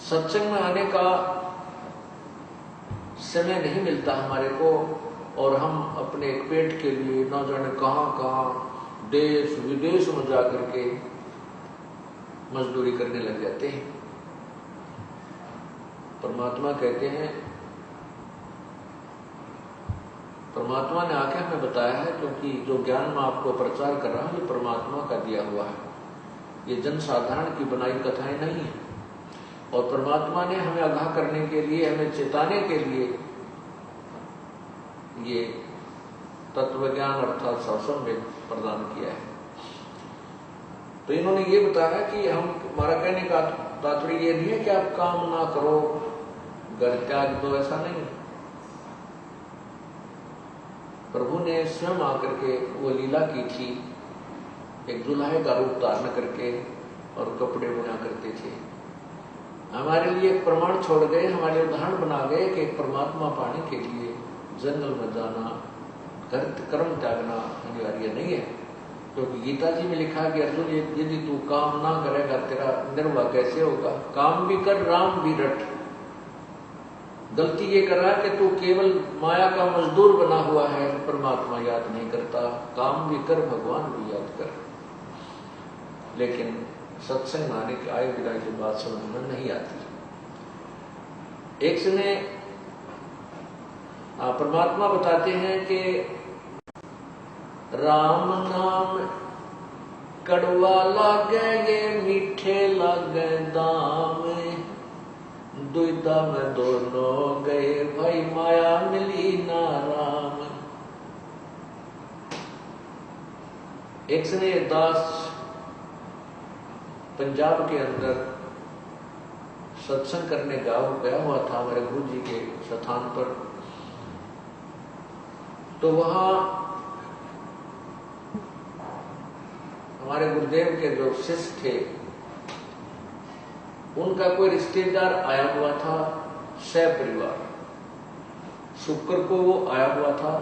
सत्संग में आने का समय नहीं मिलता हमारे को, और हम अपने एक पेट के लिए न जाने कहां कहां देश विदेश में जाकर के मजदूरी करने लग जाते हैं। परमात्मा कहते हैं, परमात्मा ने आके हमें बताया है, क्योंकि जो ज्ञान मैं आपको प्रचार कर रहा हूं ये परमात्मा का दिया हुआ है, ये जन साधारण की बनाई कथाएं नहीं है। और परमात्मा ने हमें आगाह करने के लिए, हमें चेताने के लिए ये तत्व ज्ञान अर्थात सत्संग में प्रदान किया है। तो इन्होंने ये बताया कि हमारा कहने का तात्पर्य ये नहीं है कि आप काम ना करो, घर त्याग दो, ऐसा नहीं। प्रभु ने स्वयं आकर के वो लीला की थी, एक दुल्हे का रूप धारण करके और कपड़े बना करते थे। हमारे लिए एक प्रमाण छोड़ गए, हमारे उदाहरण बना गए कि एक परमात्मा पाने के लिए जंगल में जाना, कर्म त्यागना अनिवार्य नहीं है। क्योंकि गीता जी में लिखा कि अर्जुन यदि तू काम ना करेगा तेरा निर्वाह कैसे होगा। काम भी कर, राम भी रट। गलती ये कर रहा है कि तू केवल माया का मजदूर बना हुआ है, परमात्मा याद नहीं करता। काम भी कर, भगवान भी याद कर। लेकिन सत्संग आने के आए बिना की बात समझ में नहीं आती। एक समय परमात्मा बताते हैं कि राम नाम कड़वा लागे ये मीठे लागे दाम, दुविधा में दोनों गए भाई माया मिली ना राम। एक समय दास पंजाब के अंदर सत्संग करने गया हुआ था हमारे गुरु जी के स्थान पर। तो वहां हमारे गुरुदेव के जो शिष्य थे उनका कोई रिश्तेदार आया हुआ था, सह परिवार। शुक्र को वो आया हुआ था,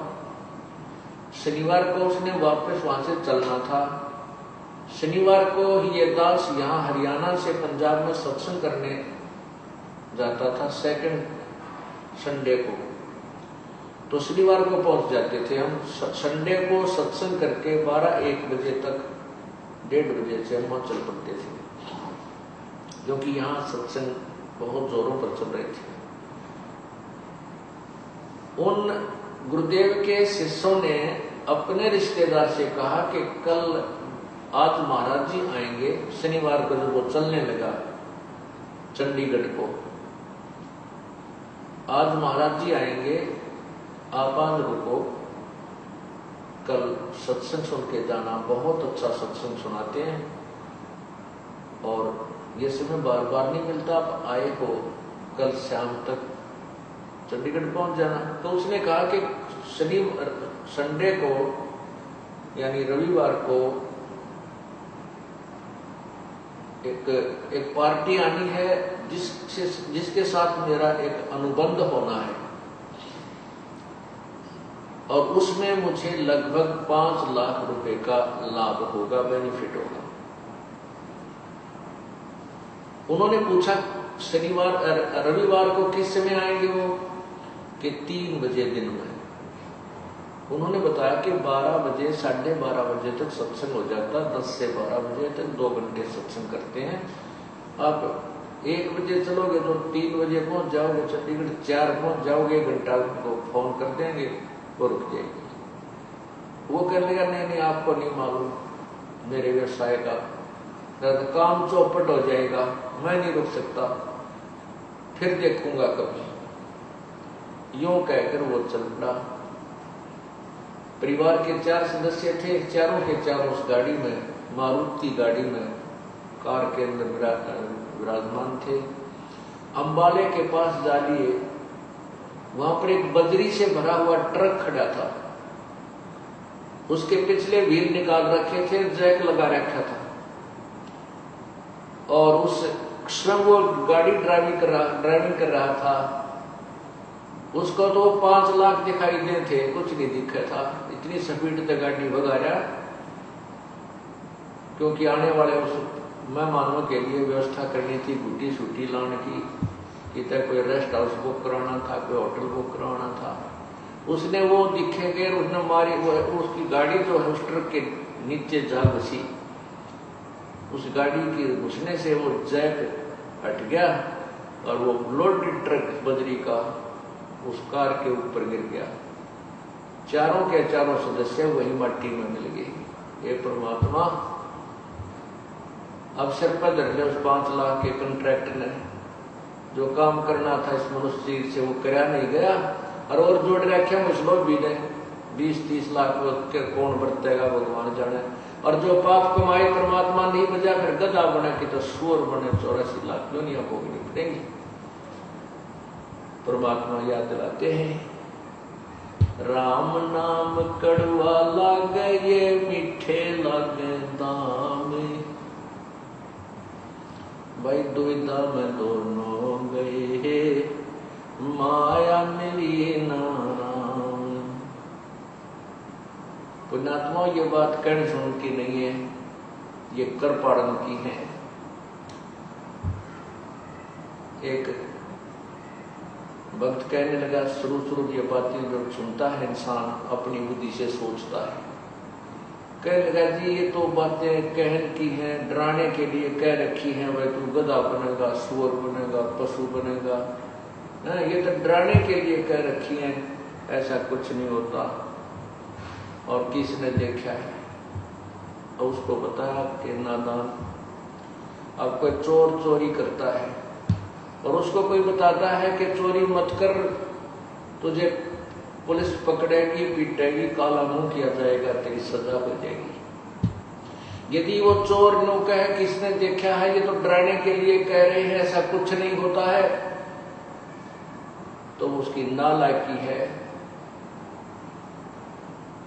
शनिवार को उसने वापस वहां से चलना था। शनिवार को ही ये दास यहाँ हरियाणा से पंजाब में सत्संग करने जाता था, सेकंड संडे को। तो शनिवार को पहुंच जाते थे हम। संडे को सत्संग करके 12-1 बजे तक, 1:30 बजे से हम चल पड़ते थे, क्योंकि यहाँ सत्संग बहुत जोरों पर चल रहे थे। उन गुरुदेव के शिष्यों ने अपने रिश्तेदार से कहा कि कल आज महाराज जी आएंगे। शनिवार को जब वो चलने लगा चंडीगढ़ को, आज महाराज जी आएंगे, आप आज रुको, कल सत्संग सुन के जाना, बहुत अच्छा सत्संग सुनाते हैं और ये समय बार बार नहीं मिलता, आप आए हो, कल शाम तक चंडीगढ़ पहुंच जाना। तो उसने कहा कि संडे को यानी रविवार को एक पार्टी आनी है जिसके साथ मेरा एक अनुबंध होना है, और उसमें मुझे लगभग 5 लाख रुपए का लाभ होगा, बेनिफिट होगा। उन्होंने पूछा रविवार को किस समय आएंगे वो, कि 3 बजे दिन में। उन्होंने बताया कि 12 बजे 12:30 बजे तक सत्संग हो जाता, 10 से 12 बजे तक 2 घंटे सत्संग करते हैं। आप 1 बजे चलोगे तो 3 बजे पहुंच जाओगे चंडीगढ़, 4 पहुंच जाओगे, 1 घंटा उनको फोन कर देंगे, वो रुक जाएगी। वो कहने लगा नहीं आपको नहीं मालूम मेरे व्यवसाय का, काम चौपट हो जाएगा, मैं नहीं रुक सकता, फिर देखूंगा कभी। यूं कहकर वो चल पड़ा। परिवार के 4 सदस्य थे, चारों के चारों उस गाड़ी में, मारुति गाड़ी में, कार के अंदर विराजमान थे। अंबाले के पास जा लिए, वहां पर एक बजरी से भरा हुआ ट्रक खड़ा था, उसके पिछले व्हील निकाल रखे थे, जैक लगा रखा था, और उस स्वयं वो गाड़ी ड्राइविंग कर रहा था। उसको तो 5 लाख दिखाई दे थे, कुछ नहीं दिखा था, इतनी स्पीड से गाड़ी भगा रहा, क्योंकि आने वाले उस मेहमानों के लिए व्यवस्था करनी थी, गुड्डी छुट्टी लाने की, कितना कोई रेस्ट हाउस बुक कराना था, कोई होटल बुक कराना था। उसने वो दिखे गए, उसने मारी, उसकी गाड़ी जो है उस ट्रक के नीचे जा घुसी। उस गाड़ी के घुसने से वो जैक हट गया और वो लोडेड ट्रक बजरी का उस कार के ऊपर गिर गया। चारों के चारों सदस्य वही मट्टी में मिल गए। ये परमात्मा अब सिर पर धर ले उस 5 लाख के कंट्रैक्टर ने, जो काम करना था इस मनुष्य से वो कराया नहीं गया, और जोड़ रखे मुस्लिम भी ने 20-30 लाख के कौन बरतेगा भगवान जाने। और जो पाप कमाए परमात्मा नहीं बजा, फिर गधा बने कि तो सुअर बने 84 लाख क्यों नहीं भोगनी पड़ेंगे। परमात्मा याद दिलाते हैं, राम नाम कड़वा लागे ये मीठे लागे दाम, भाई दुविधा में दोनों गए माया मिली नाराम। पुण्यात्मा ये बात कहने सुन की नहीं है, ये कर पाड़न की है। एक भक्त कहने लगा, शुरू ये बातें जब सुनता है इंसान अपनी बुद्धि से सोचता है, कहने लगा जी ये तो बातें कहन की हैं, डराने के लिए कह रखी हैं, भाई तू गधा बनेगा, सुअर बनेगा, पशु बनेगा, ना ये तो डराने के लिए कह रखी हैं, ऐसा कुछ नहीं होता। और किसने देखा है और उसको बताया कि नादान, अब कोई चोर चोरी करता है और उसको कोई बताता है कि चोरी मत कर, तुझे पुलिस पकड़ेगी, पीटेगी, काला मुंह किया जाएगा, तेरी सजा हो जाएगी। यदि वो चोर नो कहे किसने देखा है, ये तो डराने के लिए कह रहे हैं, ऐसा कुछ नहीं होता है, तो उसकी नालायकी है।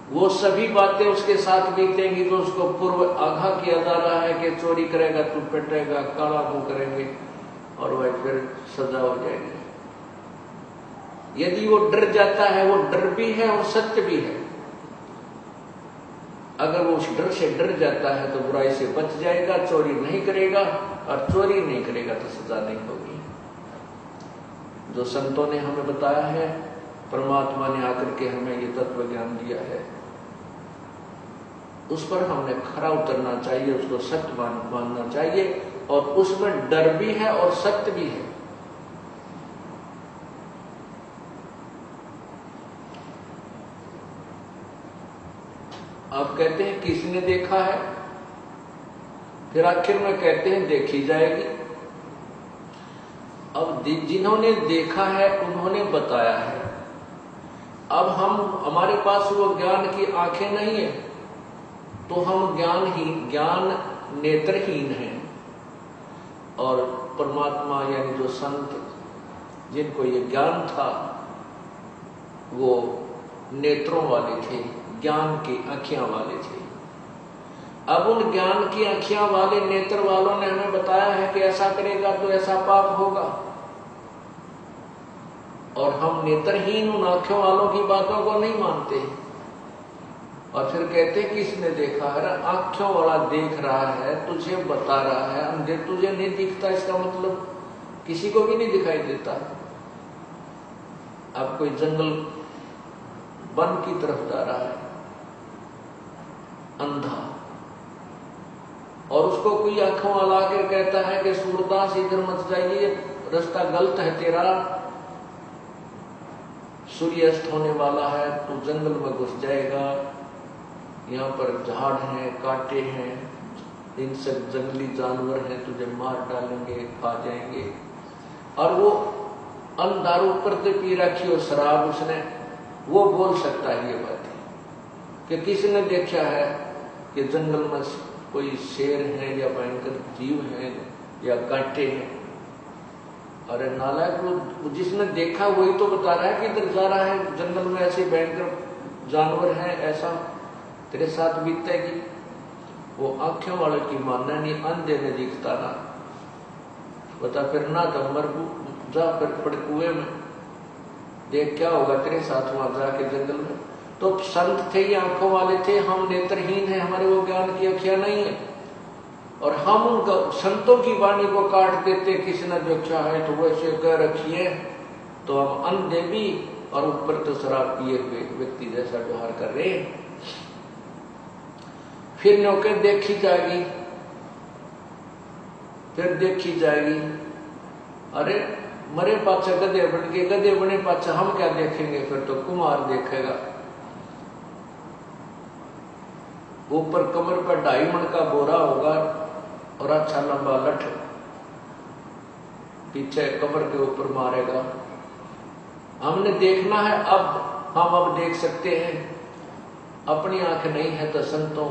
वो सभी बातें उसके साथ बीतेंगी जो उसको पूर्व आगाह किया जा रहा है कि चोरी करेगा तू पिटेगा, काला मुंह करेंगे और वह फिर सजा हो जाएगी। यदि वो डर जाता है, वो डर भी है और सत्य भी है। अगर वो उस डर से डर जाता है तो बुराई से बच जाएगा, चोरी नहीं करेगा, और चोरी नहीं करेगा तो सजा नहीं होगी। जो संतों ने हमें बताया है, परमात्मा ने आकर के हमें ये तत्व ज्ञान दिया है, उस पर हमने खरा उतरना चाहिए, उसको सत्य मानना चाहिए, और उसमें डर भी है और सत्य भी है। आप कहते हैं किसने देखा है, फिर आखिर में कहते हैं देखी जाएगी। अब जिन्होंने देखा है उन्होंने बताया है। अब हमारे पास वो ज्ञान की आंखें नहीं है, तो हम ज्ञान नेत्रहीन हैं। और परमात्मा यानी जो संत जिनको ये ज्ञान था, वो नेत्रों वाले थे, ज्ञान की आँखियां वाले थे। अब उन ज्ञान की आँखियां वाले नेत्र वालों ने हमें बताया है कि ऐसा करेगा तो ऐसा पाप होगा, और हम नेत्रहीन उन आँखों वालों की बातों को नहीं मानते, और फिर कहते हैं किसने देखा है। आँखों वाला देख रहा है, तुझे बता रहा है, अंधे तुझे नहीं दिखता, इसका मतलब किसी को भी नहीं दिखाई देता। अब कोई जंगल वन की तरफ जा रहा है अंधा, और उसको कोई आंखों वाला आकर कहता है कि सूरदास इधर मत जाइए, रास्ता गलत है तेरा, सूर्यास्त होने वाला है, तू जंगल में घुस जाएगा, यहाँ पर झाड़ हैं, कांटे हैं, इनसे जंगली जानवर हैं, तुझे मार डालेंगे, खा जाएंगे। और वो अंधारू पर पी रखी हो शराब उसने, वो बोल सकता है ये बात कि किसने देखा है कि जंगल में कोई शेर है या भयंकर जीव है या कांटे हैं। अरे नालायक, वो जिसने देखा वही तो बता रहा है कि इधर जा रहा है, जंगल में ऐसे भयंकर जानवर हैं, ऐसा तेरे साथ बीतेगी। वो आंखों वाले की मानना नहीं, अंधे ने दिखता ना, बता फिर ना तो मर जा, फिर पड़ कुएं में, देख क्या होगा तेरे साथ वहां जाके जंगल में। तो संत थे, ये आंखों वाले थे, हम नेत्रहीन हैं, हमारे वो ज्ञान की आंखें नहीं है। और हम उनका संतों की वाणी को काट देते, किसी ने जो चाहे तो वैसे कह रखिए, तो हम अंधे भी और ऊपर तो शराब पिए हुए व्यक्ति जैसा व्यवहार कर रहे। फिर नौके देखी जाएगी, फिर देखी जाएगी। अरे मरे पाछे गधे बन के, गधे बने पाछे हम क्या देखेंगे, फिर तो कुमार देखेगा। ऊपर कमर पर 2.5 मन का बोरा होगा और अच्छा लंबा लठ पीछे कमर के ऊपर मारेगा। हमने देखना है, हम अब देख सकते हैं। अपनी आंख नहीं है तो संतों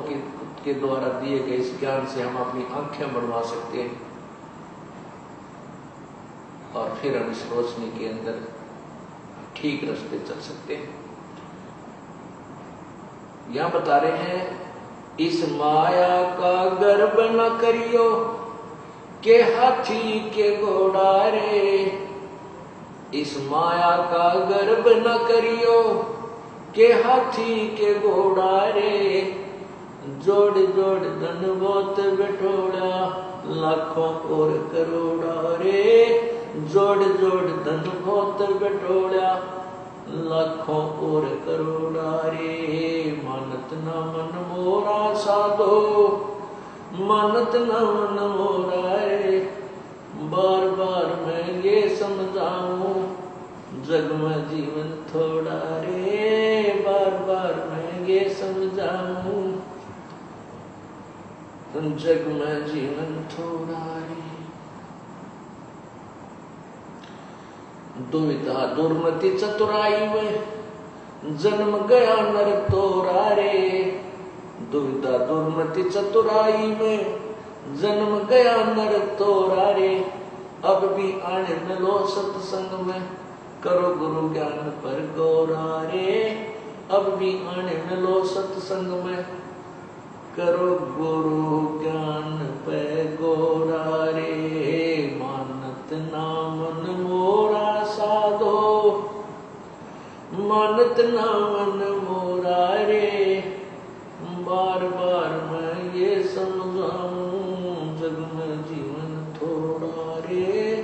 के द्वारा दिए गए इस ज्ञान से हम अपनी आंखें बढ़वा सकते हैं और फिर हम इस रोशनी के अंदर ठीक रास्ते चल सकते हैं। यहां बता रहे हैं, इस माया का गर्भ न करियो के हाथी के घोड़ा रे। इस माया का गर्भ न करियो के हाथी के घोड़ा रे। जोड़ जोड़ धन बहुत बिठोड़ा लाखों और करोड़ा रे। जोड़ जोड़ धन बहुत बिठोड़ा लाखों और करोड़ा रे। मानत न मन मोरा साधो, मानत न मन मोरा रे। बार बार मैं ये समझाऊं, जग में जीवन थोड़ा रे। बार बार मैं ये समझाऊं, जग में जीवन थोड़ा रे। दुविधा दुर्मति चतुराई में जन्म गया नर तोरा रे। दुविधा दुर्मति चतुराई में जन्म गया नर तोरा रे। अब भी आने मिलो सत्संग में, करो गुरु ज्ञान पर गौरा रे। अब भी आने मिलो सत्संग में, करो गुरु ज्ञान पर गौरा रे। मानत ना मन मोरा साधो, मानत ना मन मोरा रे। बार बार मैं ये समझाऊं, जग में जीवन थोड़ा रे।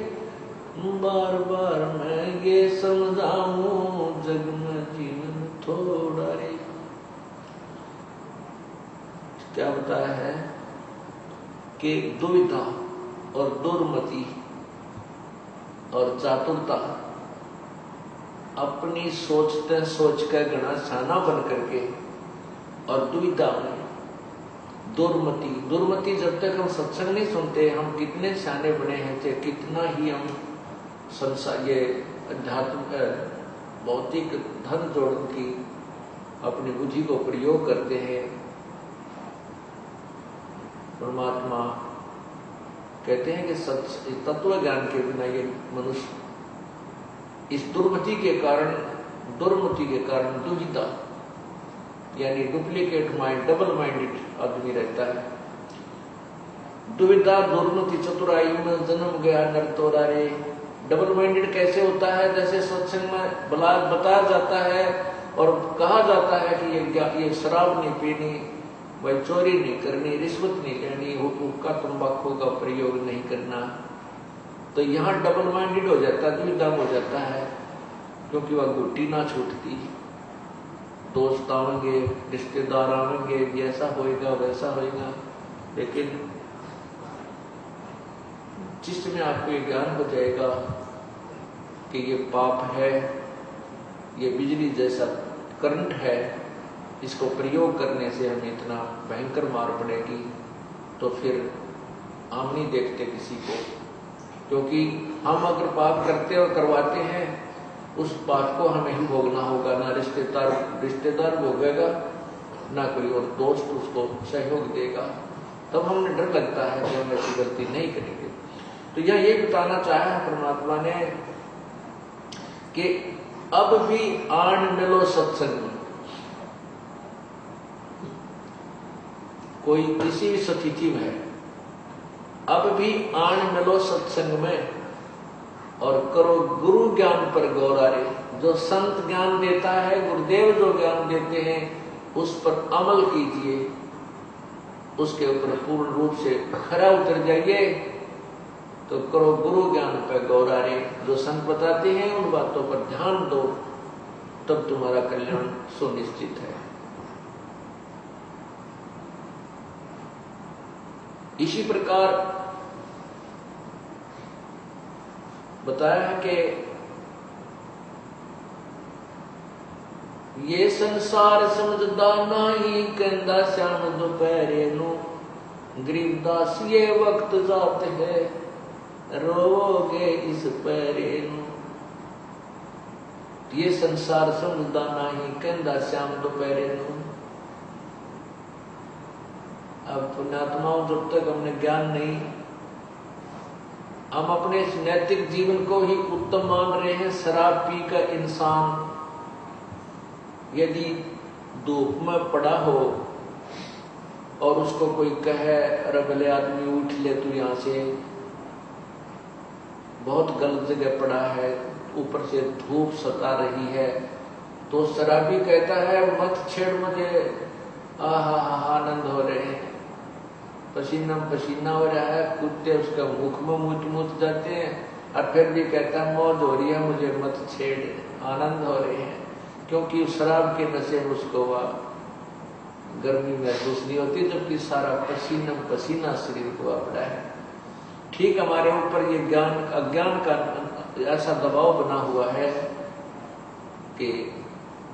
बार बार मैं ये समझाऊं, जग में जीवन थोड़ा रे। क्या बताया है कि दुविधा और दुर्मति और चातुरता अपनी सोचते सोच कर घना छाना बन करके, और दुविधा में दुर्मति। दुर्मति जब तक हम सत्संग नहीं सुनते, हम कितने सियाने बने हैं, चाहे कितना ही हम संसार ये अध्यात्म भौतिक धन जोड़न की अपनी बुद्धि को प्रयोग करते हैं। परमात्मा कहते हैं कि तत्व ज्ञान के बिना ये मनुष्य इस दुर्मति के कारण दुविधा यानी डुप्लीकेट माइंड, डबल माइंडेड आदमी रहता है। दुविधा दुर्मति चतुराई में जन्म गया नर तोरा रे। डबल माइंडेड कैसे होता है? जैसे सत्संग में बताया जाता है और कहा जाता है कि ये शराब नहीं पीनी, भाई चोरी नहीं करनी, रिश्वत नहीं लेनी, हुक्का तंबाकू का प्रयोग नहीं करना, तो यहाँ डबल माइंडेड हो जाता है, दुविधा हो जाता है, क्योंकि वह गुट्टी ना छूटती। दोस्त आवेंगे, रिश्तेदार आवेंगे, ऐसा होएगा वैसा होएगा, लेकिन जिसमें आपको ये ज्ञान हो जाएगा कि ये पाप है, ये बिजली जैसा करंट है, इसको प्रयोग करने से हमें इतना भयंकर मार पड़ेगी, तो फिर हम नहीं देखते किसी को, क्योंकि हम अगर पाप करते और करवाते हैं उस पाप को हमें ही भोगना होगा। ना रिश्तेदार भोगेगा, ना कोई और दोस्त उसको सहयोग देगा। तब हमें डर लगता है कि हम ऐसी गलती नहीं करेंगे। तो यह ये बताना चाहा परमात्मा ने कि अब भी आन मिलो सत्संग में। कोई किसी भी स्थिति में है, अब भी आन मिलो सत्संग में और करो गुरु ज्ञान पर गौरा रे। जो संत ज्ञान देता है, गुरुदेव जो ज्ञान देते हैं, उस पर अमल कीजिए। उसके ऊपर पूर्ण रूप से खरा उतर जाइए तो करो गुरु ज्ञान पर गौरारे। जो संत बताते हैं उन बातों पर ध्यान दो, तब तुम्हारा कल्याण सुनिश्चित है। इसी प्रकार बताया है कि ये संसार समझदा नहीं, कहंदा श्याम दोपहरे नु, गरीबदास ये वक्त जात है, रोगे इस पैरे नु। ये संसार समझदा नहीं, कहंदा श्याम दोपहरे नु। अब पुण्यात्माओं, जब तक हमने ज्ञान नहीं, हम अपने नैतिक जीवन को ही उत्तम मान रहे हैं। शराब पी कर इंसान यदि धूप में पड़ा हो और उसको कोई कहे अरे भले आदमी उठ ले, तू यहाँ से बहुत गलत जगह पड़ा है, ऊपर से धूप सता रही है, तो शराबी कहता है मत छेड़ मुझे, आहा आनंद हो रहे हैं, पसीना पसीना हो रहा है, कुत्ते उसका मुख में मुत जाते हैं, और फिर भी कहता है मौज हो रही है, मुझे मत छेड़, आनंद हो रहे हैं। क्योंकि उस शराब के नशे में उसको वह गर्मी महसूस नहीं होती, जबकि सारा पसीना पसीना शरीर को पड़ा है। ठीक हमारे ऊपर ये ज्ञान अज्ञान का ऐसा दबाव बना हुआ है कि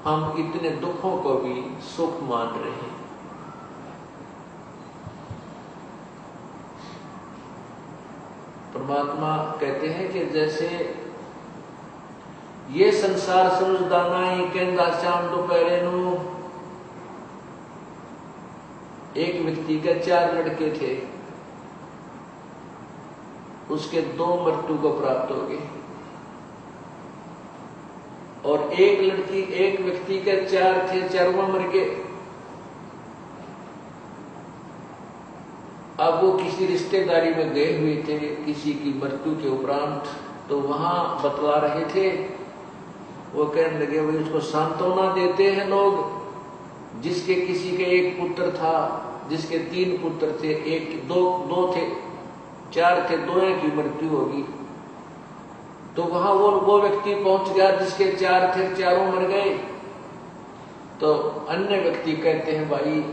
हम इतने दुखों को भी सुख मान रहे हैं। परमात्मा कहते हैं कि जैसे ये संसार समझदा नहीं, कहंदा श्याम दोपहरे नु। एक व्यक्ति के 4 लड़के थे, उसके 2 मृत्यु को प्राप्त हो गए, और एक व्यक्ति के 4 थे, 4वां मर गए। अब वो किसी रिश्तेदारी में गए हुए थे किसी की मृत्यु के उपरांत, तो वहां बतला रहे थे, वो कहने लगे भाई उसको सांत्वना देते हैं लोग, जिसके किसी के 1 पुत्र था, जिसके 3 पुत्र थे, 2 थे, 4 थे, 2 की मृत्यु होगी। तो वहां वो व्यक्ति पहुंच गया जिसके 4 थे, 4 मर गए। तो अन्य व्यक्ति कहते हैं भाई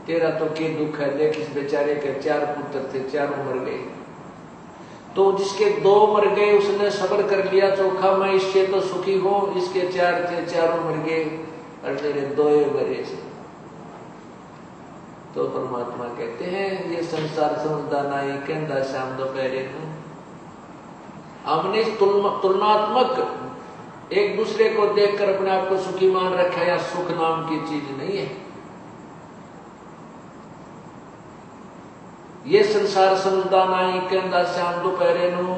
तेरा तो क्या दुख है, देख इस बेचारे के 4 पुत्र थे, 4 मर गए। तो जिसके 2 मर गए उसने सब्र कर लिया चोखा, मैं इससे तो सुखी हूं, इसके 4 थे, 4 मर गए और मेरे 2 मरे। तो परमात्मा कहते हैं ये संसार समझदा नहीं, कहंदा श्याम दोपहरे नु। हमने तुलनात्मक एक दूसरे को देखकर अपने आप को सुखी मान रखा है, या सुख नाम की चीज नहीं है। ये संसार समझदा नहीं, कहंदा श्याम दोपहरे नु।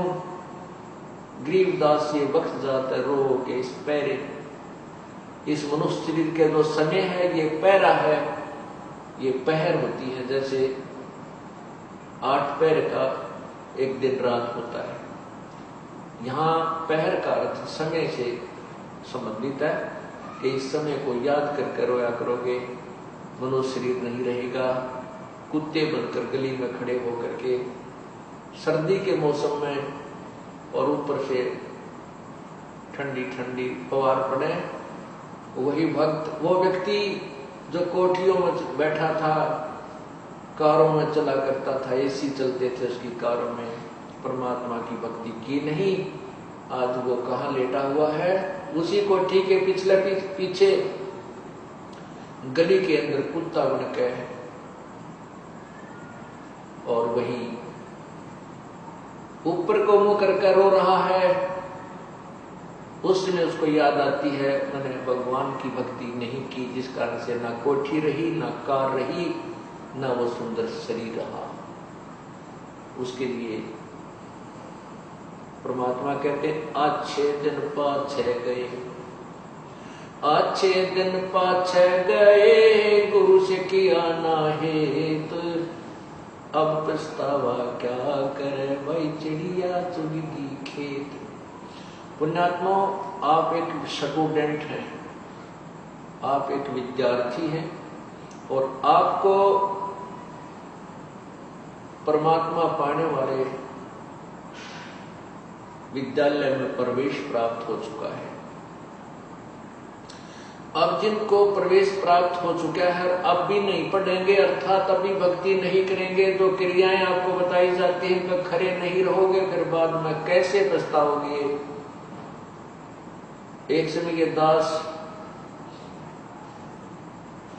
गरीबदास ये वक्त जाता रो के इस पैरे। इस मनुष्य शरीर के जो समय है ये पैरा है, ये पहर होती है। जैसे 8 पहर का एक दिन रात होता है, यहाँ पहर का अर्थ समय से संबंधित है कि इस समय को याद करके रोया करोगे, मनुष्य शरीर नहीं रहेगा। कुत्ते बनकर गली में खड़े होकर के सर्दी के मौसम में और ऊपर से ठंडी ठंडी फवार पड़े, वही भक्त, वो व्यक्ति जो कोठियों में बैठा था, कारों में चला करता था, एसी चलते थे उसकी कारों में, परमात्मा की भक्ति की नहीं, आज वो कहाँ लेटा हुआ है, उसी कोठी के पीछे गली के अंदर कुत्ता बन के, और वही ऊपर को मुंह करके रो रहा है। उस समय उसको याद आती है मैंने भगवान की भक्ति नहीं की, जिस कारण से ना कोठी रही, ना कार रही, ना वो सुंदर शरीर रहा। उसके लिए परमात्मा कहते अच्छे दिन पाछे गए, अच्छे दिन पाछे गए, गुरु से किया ना हेत, अब पछतावा क्या करे भाई चिड़िया चुगी खेत। पुण्यात्मा, आप एक स्टूडेंट हैं, आप एक विद्यार्थी हैं, और आपको परमात्मा पाने वाले विद्यालय में प्रवेश प्राप्त हो चुका है। अब जिनको प्रवेश प्राप्त हो चुका है अब भी नहीं पढ़ेंगे अर्थात अभी भक्ति नहीं करेंगे, जो क्रियाएं आपको बताई जाती हैं कि खरे नहीं रहोगे, फिर बाद में कैसे पछताओगे। एक समय के दास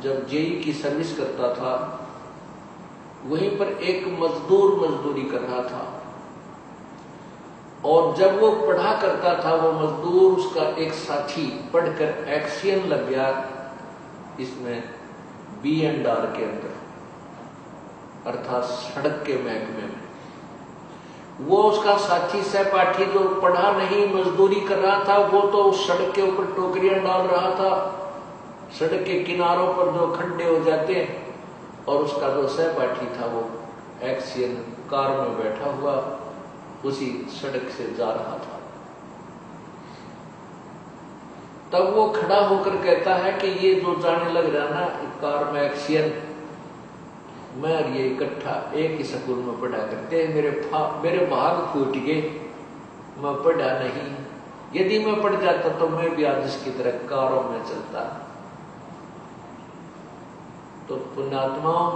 जब जेई की सर्विस करता था, वहीं पर एक मजदूर मजदूरी कर रहा था, और जब वो पढ़ा करता था वो मजदूर, उसका एक साथी पढ़कर एक्सियन लग गया इसमें B&R के अंदर, अर्थात सड़क के महकमे में। वो उसका साथी सहपाठी जो पढ़ा नहीं मजदूरी कर रहा था, वो तो उस सड़क के ऊपर टोकरियां डाल रहा था, सड़क के किनारों पर जो खड्डे हो जाते हैं, और उसका जो सहपाठी था वो एक्सियन कार में बैठा हुआ उसी सड़क से जा रहा था। तब वो खड़ा होकर कहता है कि ये जो जाने लग रहा ना कार में एक्सियन, मैं और ये इकट्ठा एक ही स्कूल में पढ़ा करते हैं, मेरे भाग फूट गए, मैं पढ़ा नहीं, यदि मैं पढ़ जाता तो मैं भी आज इसकी तरह कारों में चलता। तो पुण्यात्माओं,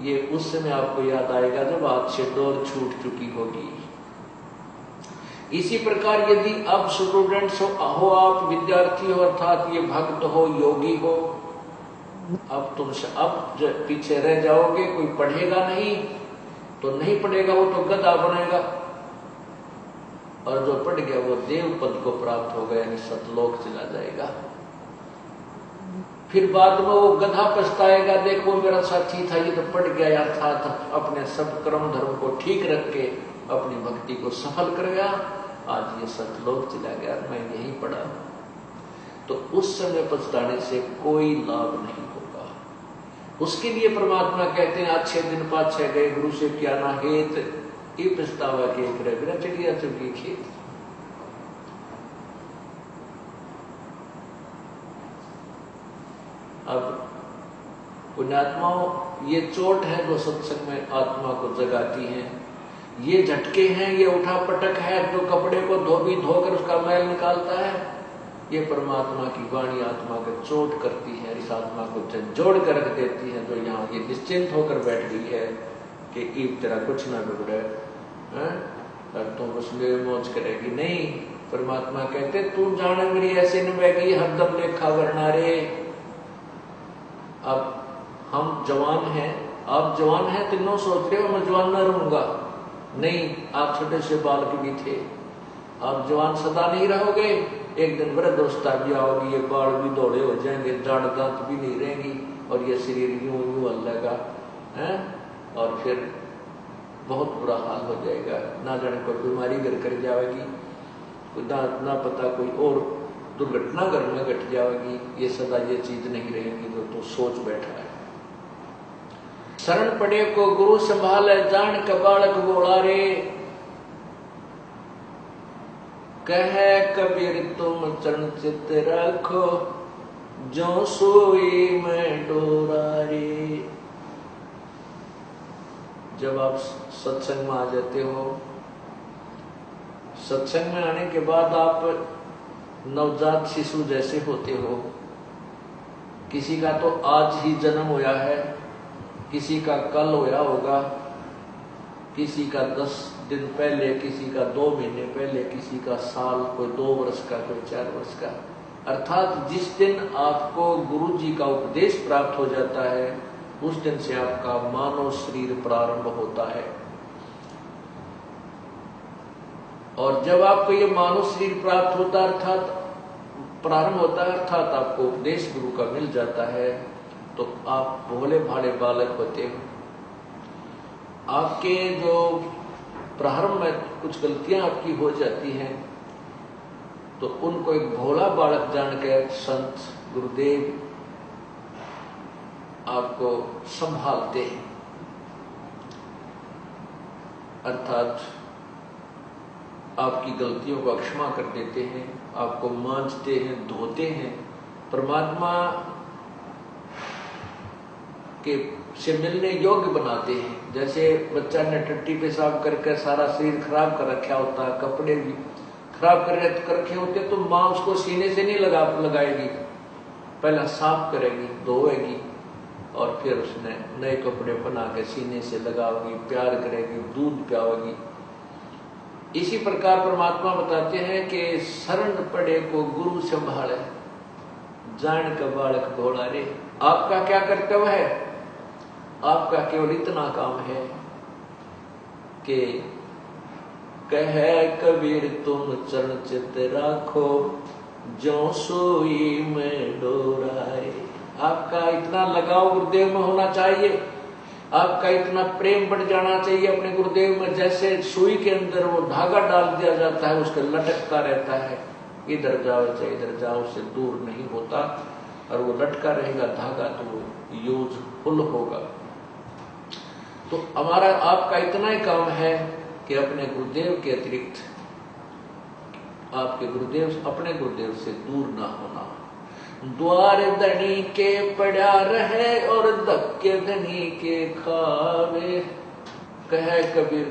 ये उस समय आपको याद आएगा जब हाथ से डोर छूट चुकी होगी। इसी प्रकार यदि अब स्टूडेंट्स हो आप विद्यार्थी हो, अर्थात ये भक्त हो, योगी हो, अब तुमसे अब पीछे रह जाओगे, कोई पढ़ेगा नहीं तो नहीं पढ़ेगा, वो तो गधा बनेगा, और जो पढ़ गया वो देव पद को प्राप्त होगा, यानी सतलोक चला जाएगा। फिर बाद में वो गधा पछताएगा, देखो मेरा साथी था, ये तो पढ़ गया, अर्थात अपने सब कर्म धर्म को ठीक रख के अपनी भक्ति को सफल कर गया, आज ये सतलोक चला गया, मैं यही पढ़ा। तो उस समय पछताने से कोई लाभ नहीं होगा। उसके लिए परमात्मा कहते हैं, अच्छे दिन पाछे गए गुरु से क्या ना हेत, ये पछतावा के बिना चिड़िया चुकी खेत। अब पुण्यात्माओं, ये चोट है जो सत्संग में आत्मा को जगाती है, ये झटके हैं, ये उठा पटक है जो कपड़े को धोकर उसका मैल निकालता है, ये परमात्मा की वाणी आत्मा को चोट करती है, इस आत्मा को झंझोड़ कर रख देती है, जो यहाँ ये निश्चिंत होकर बैठ गई है कि ईब तेरा कुछ ना बिगड़े, तुम उसमें मौज करेगी नहीं। परमात्मा कहते तू जाने मेरी ऐसे निभेगी हरदम लेखा वरना रे। अब हम जवान हैं, आप जवान हैं, तीनों सोच रहे हो मैं जवान ना रहूंगा, नहीं, आप छोटे से बालक भी थे, आप जवान सदा नहीं रहोगे, एक दिन वृद्धावस्था भी आओगी, ये बाल भी दौड़े हो जाएंगे, जड़ दांत भी नहीं रहेंगी, और ये शरीर यूं यूं हल्लेगा है, और फिर बहुत बुरा हाल हो जाएगा, ना जाने कोई बीमारी घर कर जाएगी, ना पता कोई और दुर्घटना घर में घट जाएगी, ये सदा ये चीज नहीं रहेगी जो तो सोच बैठा है। शरण पड़े को गुरु संभाले जान का बालक बोला रे, कहे कबीर तुम चरण चित रखो जो सोई में डोरा रे। जब आप सत्संग में आ जाते हो, सत्संग में आने के बाद आप नवजात शिशु जैसे होते हो, किसी का तो आज ही जन्म हुआ है, किसी का कल होया होगा, किसी का 10 दिन पहले, किसी का 2 महीने पहले, किसी का साल, कोई 2 वर्ष का, कोई 4 वर्ष का। अर्थात जिस दिन आपको गुरु जी का उपदेश प्राप्त हो जाता है उस दिन से आपका मानव शरीर प्रारंभ होता है, और जब आपको ये मानव शरीर प्राप्त होता है अर्थात प्रारंभ होता है, अर्थात आपको उपदेश गुरु का मिल जाता है, तो आप भोले भाले बालक होते हो। आपके जो प्रारंभ में कुछ गलतियां आपकी हो जाती हैं तो उनको एक भोला बालक जानकर संत गुरुदेव आपको संभालते हैं, अर्थात आपकी गलतियों को क्षमा कर देते हैं, आपको मांजते हैं, धोते हैं, परमात्मा के से मिलने योग्य बनाते हैं। जैसे बच्चा ने टट्टी पेशाब करके सारा शरीर खराब कर रखा होता है, कपड़े भी खराब कर रखे होते, तो माँ उसको सीने से नहीं लगाएगी, पहला साफ करेगी, धोएगी और फिर उसने नए कपड़े बना के सीने से लगाओगी, प्यार करेगी, दूध पियाओगी। इसी प्रकार परमात्मा बताते हैं कि शरण पड़े को गुरु संभाले, जान का बालक भोला रे। आपका क्या कर्तव्य है? आपका केवल इतना काम है कि कहे कबीर तुम चरण चित राखो, जो सोई में डोराए। आपका इतना लगाव गुरुदेव में होना चाहिए, आपका इतना प्रेम बढ़ जाना चाहिए अपने गुरुदेव में, जैसे सुई के अंदर वो धागा डाल दिया जाता है, उसका लटकता रहता है, इधर जाओ चाहे इधर जाओ, उससे दूर नहीं होता, और वो लटका रहेगा धागा, तो वो यूजफुल होगा। तो हमारा आपका इतना ही काम है कि अपने गुरुदेव के अतिरिक्त आपके गुरुदेव, अपने गुरुदेव से दूर ना होना। द्वार धनी के पड़ा रहे और धक्के धनी के खावे, कहे कबीर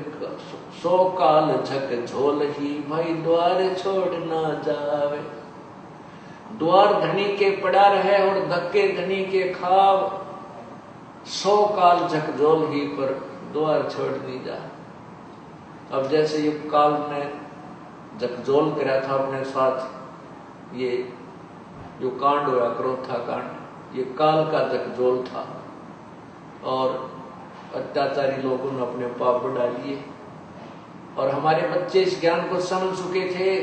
सो काल झक झोल ही, भाई द्वार छोड़ ना जावे। द्वार धनी के पड़ा रहे और धक्के धनी के खाव, 100 काल झकझोल ही, पर द्वार छोड़ नहीं जा। अब जैसे ये काल ने झकझोल करा था अपने साथ, ये जो कांड हुआ क्रोथा कांड, ये काल का झकझोल था, और अत्याचारी लोगों ने अपने पाप बढ़ा लिए, और हमारे बच्चे इस ज्ञान को समझ चुके थे,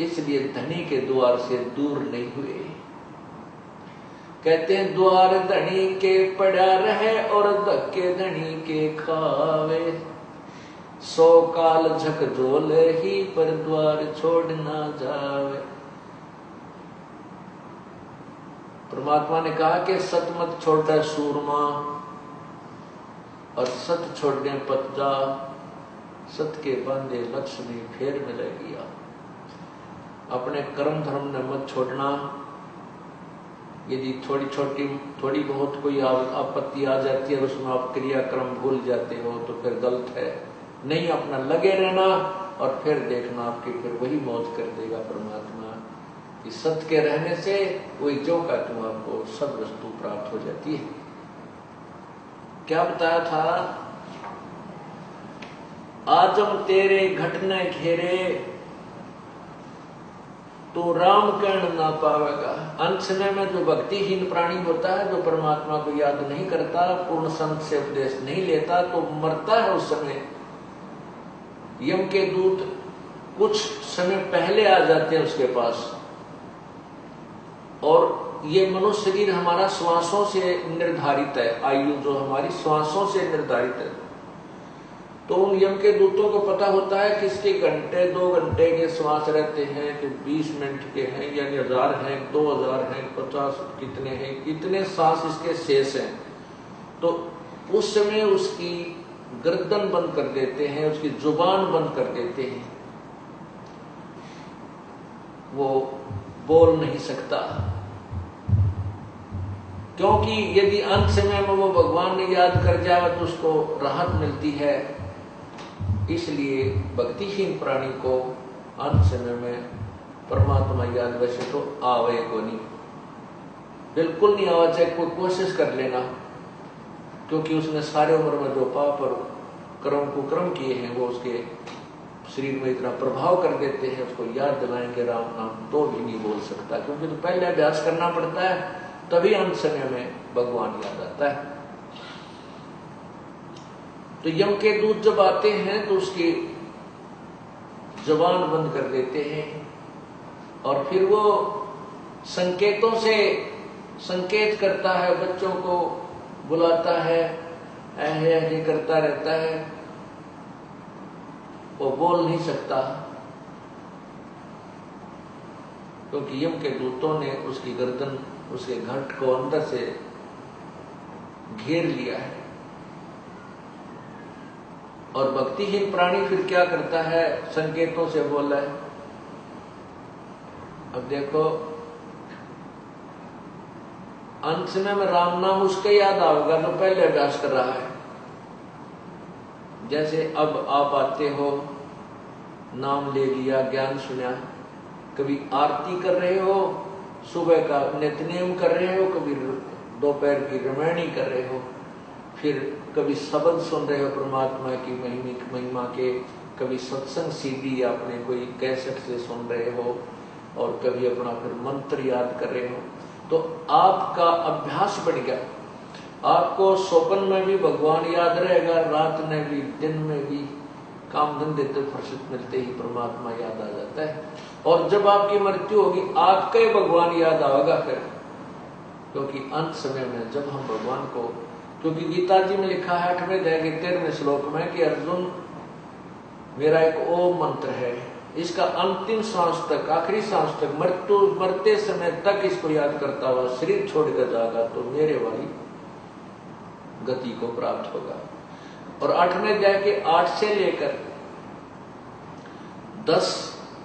इसलिए धनी के द्वार से दूर नहीं हुए। कहते हैं द्वार धनी के पड़ा रहे और धक्के धनी के खावे, 100 काल झकझोल ही, पर द्वार छोड़ ना जावे। परमात्मा ने कहा कि सत मत छोड़ा सूरमा, और सत छोड़ने पत जा, सत के बांधे लक्ष्मी फेर मिलेगी। अपने कर्म धर्म ने मत छोड़ना। यदि थोड़ी बहुत कोई आपत्ति आ जाती है, उसमें आप क्रियाक्रम भूल जाते हो, तो फिर गलत है। नहीं, अपना लगे रहना, और फिर देखना आपकी फिर वही मौज कर देगा परमात्मा। कि सत्य के रहने से वही जो का तुम आपको सब वस्तु प्राप्त हो जाती है। क्या बताया था? आजम तेरे घटने घेरे, तो राम कर्ण ना पावेगा। अंत समय में जो भक्तिहीन प्राणी होता है, जो परमात्मा को याद नहीं करता, पूर्ण संत से उपदेश नहीं लेता, तो मरता है उस समय। यम के दूत कुछ समय पहले आ जाते हैं उसके पास, और ये मनुष्य शरीर हमारा श्वासों से निर्धारित है, आयु जो हमारी श्वासों से निर्धारित है। तो उन यम के दूतों को पता होता है कि इसके घंटे 2 घंटे के श्वास रहते हैं, कि 20 मिनट के हैं, यानी 1000 हैं, 2000 हैं, 50 कितने हैं, कितने सांस इसके शेष हैं। तो उस समय उसकी गर्दन बंद कर देते हैं, उसकी जुबान बंद कर देते हैं, वो बोल नहीं सकता। क्योंकि यदि अंत समय में वो भगवान ने याद कर जाए तो उसको राहत मिलती है। इसलिए भक्तिहीन प्राणी को अंत समय में परमात्मा याद वैसे तो आवे को नहीं, बिल्कुल नहीं आवा, चाहे कोई कोशिश कर लेना, क्योंकि उसने सारे उम्र में जो पाप और कुकर्म किए हैं वो उसके शरीर में इतना प्रभाव कर देते हैं, उसको याद दिलाएंगे राम नाम तो भी नहीं बोल सकता, क्योंकि तो पहले अभ्यास करना पड़ता है, तभी अंत समय में भगवान याद आता है। तो यम के दूत जब आते हैं तो उसकी जबान बंद कर देते हैं, और फिर वो संकेतों से संकेत करता है, बच्चों को बुलाता है, ऐसे करता रहता है, वो बोल नहीं सकता, क्योंकि यम के दूतों ने उसकी गर्दन, उसके घट को अंदर से घेर लिया है। और भक्तिहीन प्राणी फिर क्या करता है? संकेतों से बोला है। अब देखो, अंत समय में राम नाम उसके याद आएगा जो पहले अभ्यास कर रहा है। जैसे अब आप आते हो, नाम ले लिया, ज्ञान सुना, कभी आरती कर रहे हो, सुबह का नित्यनेम कर रहे हो, कभी दोपहर की रामायणी कर रहे हो, फिर कभी शब्द सुन रहे हो परमात्मा की महिमा के, कभी सत्संग सीडी अपने कोई कैसेट से सुन रहे हो, और कभी अपना फिर मंत्र याद कर रहे हो। तो आपका अभ्यास बढ़ गया। आपको स्वप्न में भी भगवान याद रहेगा, रात में भी, दिन में भी, काम धंधे तो फुर्सत मिलते ही परमात्मा याद आ जाता है। और जब आपकी मृत्यु होगी, आपका ही भगवान याद आएगा फिर, क्योंकि अंत समय में जब हम भगवान को, क्योंकि गीता जी में लिखा है 8वें अध्याय के 13वें श्लोक में कि अर्जुन, मेरा एक ओम मंत्र है, इसका अंतिम सांस तक, आखिरी सांस तक, मरते समय तक इसको याद करता हुआ शरीर छोड़कर जाएगा तो मेरे वाली गति को प्राप्त होगा। और 8वें अध्याय के 8 से लेकर 10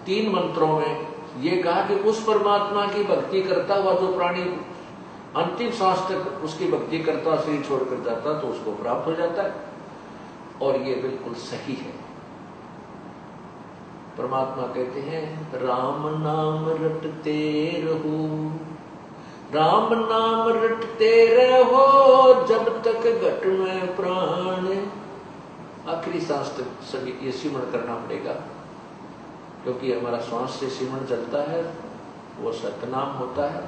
3 मंत्रों में ये कहा कि उस परमात्मा की भक्ति करता हुआ जो प्राणी अंतिम सांस तक उसकी भक्ति करता, शरीर छोड़कर जाता, तो उसको प्राप्त हो जाता है। और ये बिल्कुल सही है। परमात्मा कहते हैं, राम नाम रटते रहो, राम नाम रटते रहो, जब तक घट में प्राण। आखिरी सांस तक सभी ये सिमरण करना पड़ेगा, क्योंकि हमारा श्वास से सिमरण चलता है, वो सतनाम होता है,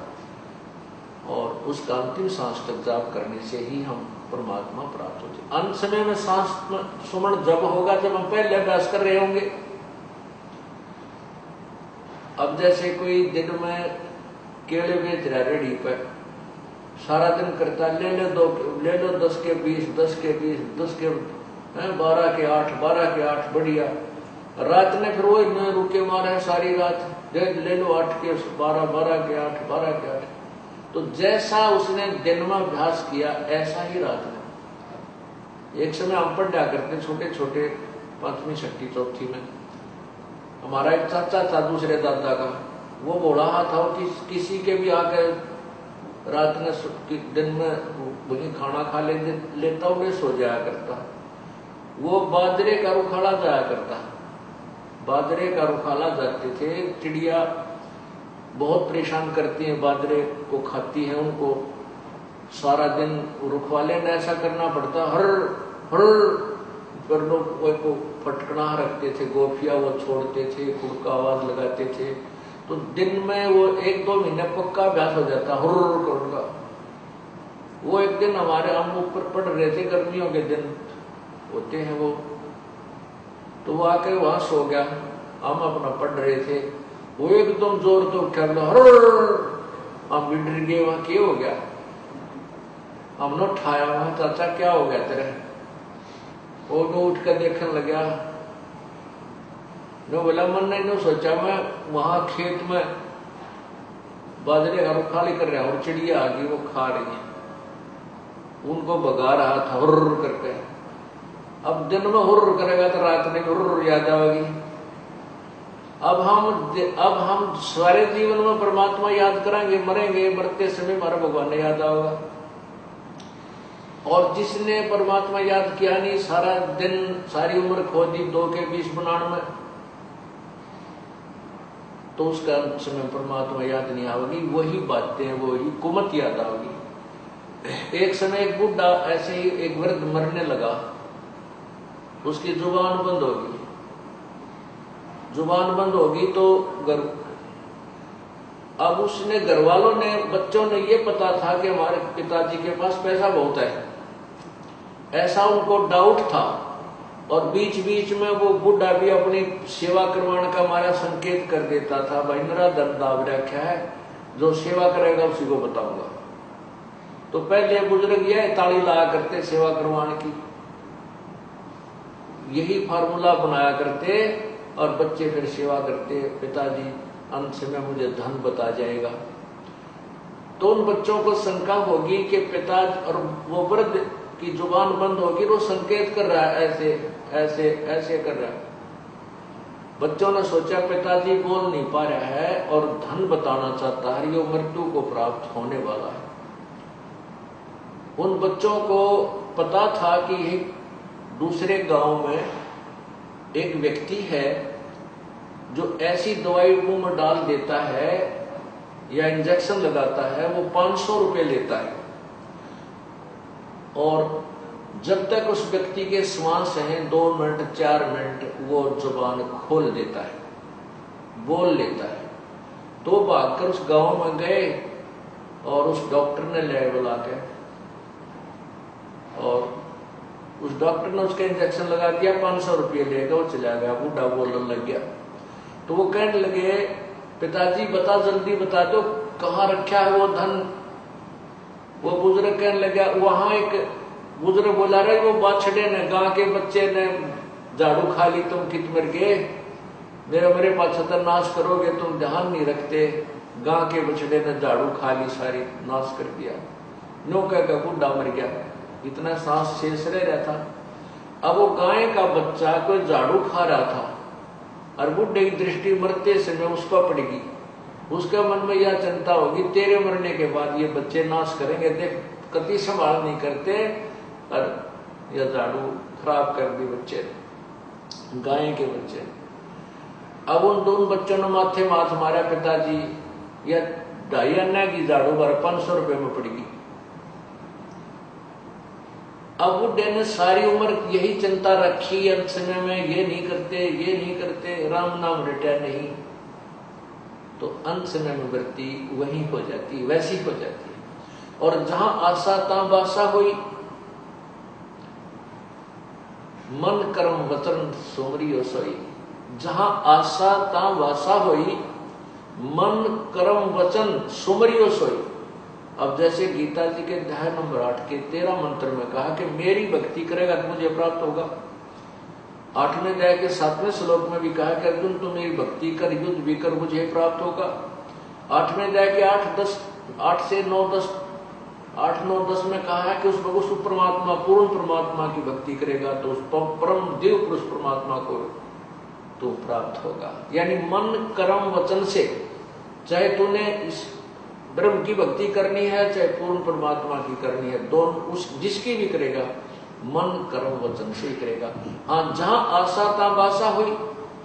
और उसका अंतिम सांस तक जाप करने से ही हम परमात्मा प्राप्त होते हैं। अंत समय में सांस सुमरण जब होगा जब हम पहले अभ्यास कर रहे होंगे। अब जैसे कोई दिन में केले बेच रहा रेडी पर, सारा दिन करता, ले लो 10 के 20, 10 के 20, 10 के 12 के 8, 12 के 8, बढ़िया। रात में फिर वो इतने रुके मारे सारी रात, ले लो 8 के 12, 12 के 8, 12 के 8। तो जैसा उसने दिन में अभ्यास किया ऐसा ही रात में। एक समय हम पढ़ा करते छोटे छोटे 5वीं 6ठी 4थी में, हमारा एक चाचा था दूसरे दादा का, वो बोला था कि किसी के भी आकर रात में दिन में वही खाना खा लेता हुए सो जाया करता। वो बाजरे का रुखाला जाया करता, बाजरे का रुखाला जाते थे। चिड़िया बहुत परेशान करती हैं, बाजरे को खाती हैं, उनको सारा दिन रुखवाले ने ऐसा करना पड़ता, हर हर पर लोग को फटकना रखते थे, गोफिया वो छोड़ते थे, खुड़का आवाज लगाते थे। तो दिन में वो 1-2 महीने पक्का अभ्यास हो जाता हुर्र का। वो एक दिन हमारे हम ऊपर पढ़ रहे थे, गर्मियों के दिन होते हैं वो, तो वो आके वहां सो गया, हम अपना पढ़ रहे थे, वो एकदम जोर तो उठा, हम भी डर गए, वहां क्या हो गया। हमने उठाया, वहां चाचा क्या हो गया तेरे, वो उठ कर देखने लगा। नो बोला, मन ने सोचा मैं वहां खेत में बाजरे का रुखाली कर रहा और चिड़िया आ गई, वो खा रही है, उनको भगा रहा था हुर्र करके। अब दिन में हुर्र करेगा तो रात में हुर्र याद आएगी। अब हम सारे जीवन में परमात्मा याद करेंगे, मरेंगे, मरते समय हमारा भगवान ने याद आएगा। और जिसने परमात्मा याद किया नहीं, सारा दिन सारी उम्र खो दी 2 के 20 बनाने में, तो उसका समय परमात्मा याद नहीं आएगी, वही बातें, वही कुमत याद आएगी। एक समय एक बुढ़ा ऐसे ही एक वृद्ध मरने लगा, उसकी जुबान बंद होगी, जुबान बंद होगी तो अब उसने घर वालों ने, बच्चों ने ये पता था कि हमारे पिताजी के पास पैसा बहुत है, ऐसा उनको डाउट था। और बीच बीच में वो बुढ़ा भी अपनी सेवा करवाने का हमारा संकेत कर देता था, भाई मेरा धन दाव रखा है, जो सेवा करेगा उसी को बताऊंगा। तो पहले बुजुर्ग यह ताली लाया करते सेवा करवाने की, यही फार्मूला बनाया करते, और बच्चे फिर सेवा करते, पिताजी अंत में मुझे धन बता जाएगा। तो उन बच्चों को शंका होगी कि पिता, और वो वृद्ध की जुबान बंद होगी, वो संकेत कर रहा है, ऐसे ऐसे ऐसे कर रहा है। बच्चों ने सोचा पिताजी बोल नहीं पा रहा है और धन बताना चाहता है, ये मृत्यु को प्राप्त होने वाला है। उन बच्चों को पता था कि दूसरे गांव में एक व्यक्ति है जो ऐसी दवाई मुंह में डाल देता है या इंजेक्शन लगाता है, वो 500 रुपये लेता है। और जब तक उस व्यक्ति के श्वास हैं 2 मिनट 4 मिनट, वो जुबान खोल देता है, बोल लेता है। तो भागकर उस गांव में गए और उस डॉक्टर ने ले बुला के, और उस डॉक्टर ने उसका इंजेक्शन लगा दिया, 500 रुपये लेगा, वो चला गया। बूढ़ा बोलने लग गया। तो वो कहने लगे, पिताजी बता, जल्दी बता दो कहाँ रखा है वो धन। वो बुजुर्ग कहने लगा, वहां एक बुजुर्ग बोला रहे, वो बाछड़े ने, गांव के बच्चे ने झाड़ू खा ली, तुम कित मर गए, मेरे पास नाश करोगे, तुम ध्यान नहीं रखते। गांव के बछड़े ने झाड़ू खा ली, सारी नाश कर दिया। नो कहकर बूढ़ा मर गया, इतना सांस शेष रह रहा था। अब वो गाय का बच्चा कोई झाड़ू खा रहा था और बुढ़े की दृष्टि मरते समय उस पर पड़ेगी। उसके मन में यह चिंता होगी, तेरे मरने के बाद ये बच्चे नाश करेंगे, देख कति संभाल नहीं करते, और यह झाड़ू खराब कर दी बच्चे, गाय के बच्चे। अब उन दोनों बच्चों ने माथे माथ मारा, पिताजी यह 2.5 आना की झाड़ू बार 500 रुपये में पड़ेगी। अब बुढ़े ने सारी उम्र यही चिंता रखी, अंत समय में ये नहीं करते, राम नाम रटा नहीं, तो अंत समय में वृत्ति वही हो जाती, वैसी हो जाती है। और जहां आशा तहां बासा हुई, मन कर्म वचन सुमरियो सोई। जहां आशा तहां वासा हुई, मन कर्म वचन सुमरियो सोई। अब जैसे गीता जी के अध्याय नंबर 8 के 13 मंत्र में कहा कि मेरी भक्ति करेगा तो मुझे प्राप्त होगा। 8वें अध्याय के 7वें श्लोक में भी कहा कि अर्जुन तू मेरी भक्ति कर, युद्ध भी कर, मुझे प्राप्त होगा। 8वें अध्याय के 8 से 9 10 में कहा है कि उस परमात्मा, पूर्ण परमात्मा की भक्ति करेगा तो उस परम देव पुरुष परमात्मा को तो प्राप्त होगा। यानी मन कर्म वचन से, चाहे तूने इस ब्रह्म की भक्ति करनी है, चाहे पूर्ण परमात्मा की करनी है, दोनों उस जिसकी भी करेगा, मन कर्म वचन से ही करेगा। हाँ, जहां आशा तहां बासा हुई।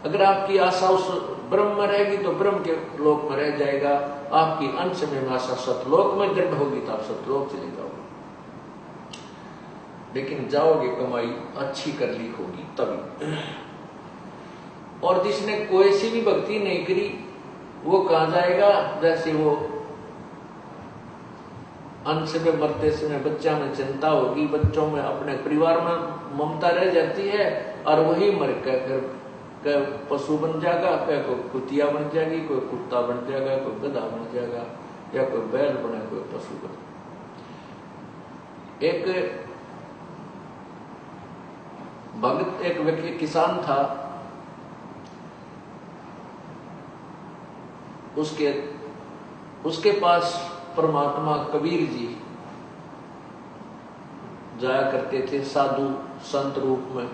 अगर आपकी आशा उस ब्रह्म में रहेगी तो ब्रह्म के लोक में रह जाएगा। आपकी अंत समय में आशा सतलोक में दृढ़ होगी तो आप सतलोक चले जाओगे। लेकिन जाओगे, कमाई अच्छी कर ली होगी तभी। और जिसने कोई सी भी भक्ति नहीं करी, वो कहां जाएगा? जैसे वो अंत में मरते समय बच्चा में चिंता होगी, बच्चों में, अपने परिवार में ममता रह जाती है, और वही मर कर फिर पशु बन जाएगा, कोई कुतिया बन जाएगी, कोई कुत्ता बन जाएगा, कोई गधा बन जाएगा, या कोई बैल बने, कोई पशु बने। एक भगत, एक व्यक्ति किसान था, उसके पास परमात्मा कबीर जी जाया करते थे, साधु संत रूप में।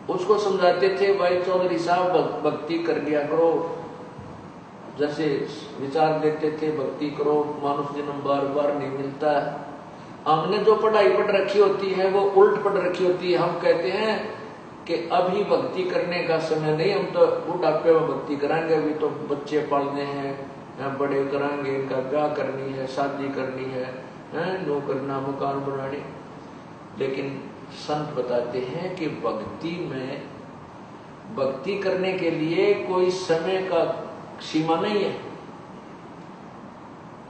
उसको समझाते थे, भाई चौधरी साहब भक्ति कर लिया करो, जैसे विचार देते थे, भक्ति करो, मानुष जन्म बार बार नहीं मिलता। हमने जो पढ़ाई पढ़ रखी होती है वो उल्ट पढ़ रखी होती है। हम कहते हैं कि अभी भक्ति करने का समय नहीं, हम तो बुढ़ापे में भक्ति कराएंगे, अभी तो बच्चे पालने हैं, बड़े कराएंगे, इनका ब्याह करनी है, शादी करनी है, नो करना, मकान बनाने। लेकिन संत बताते हैं कि भक्ति करने के लिए कोई समय का सीमा नहीं है।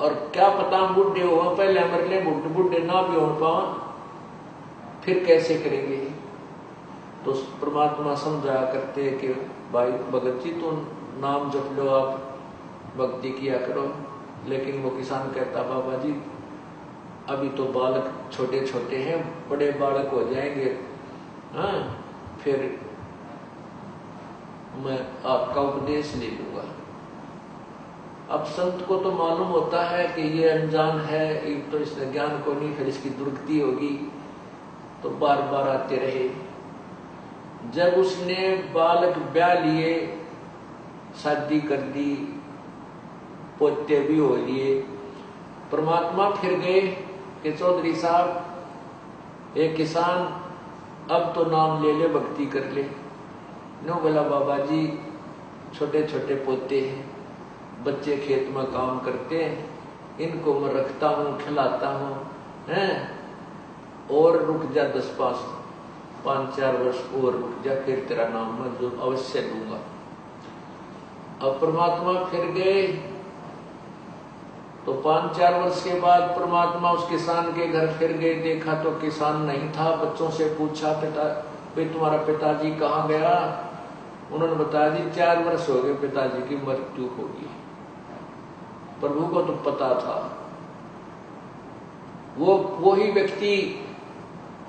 और क्या पता हम बुढ़े हो, पहले मर ले, बुढ़े ना भी हो पाओ, फिर कैसे करेंगे? तो परमात्मा समझाया करते कि भाई भगत जी, तो नाम जप लो, आप भक्ति किया करो। लेकिन वो किसान कहता, बाबा जी अभी तो बालक छोटे छोटे हैं, बड़े बालक हो जाएंगे, हाँ, फिर मैं आपका उपदेश ले लूंगा। अब संत को तो मालूम होता है कि ये अनजान है, तो इसने ज्ञान को नहीं, फिर इसकी दुर्गति होगी, तो बार बार आते रहे। जब उसने बालक ब्याह लिए, शादी कर दी, पोते भी हो लिए, परमात्मा फिर गए कि चौधरी साहब, एक किसान अब तो नाम ले ले, भक्ति कर ले। नो बोला बाबा जी छोटे छोटे पोते हैं, बच्चे खेत में काम करते हैं, इनको मैं रखता हूँ, खिलाता हूँ, हैं, और रुक जा 5-4 वर्ष और रुक जा, फिर तेरा नाम मैं जो अवश्य लूंगा। अब परमात्मा फिर गए तो 5-4 वर्ष के बाद परमात्मा उस किसान के घर फिर गए, देखा तो किसान नहीं था। बच्चों से पूछा तुम्हारा पिताजी कहाँ गया? उन्होंने बताया जी 4 वर्ष हो गए पिताजी की मृत्यु होगी। प्रभु को तो पता था। वही व्यक्ति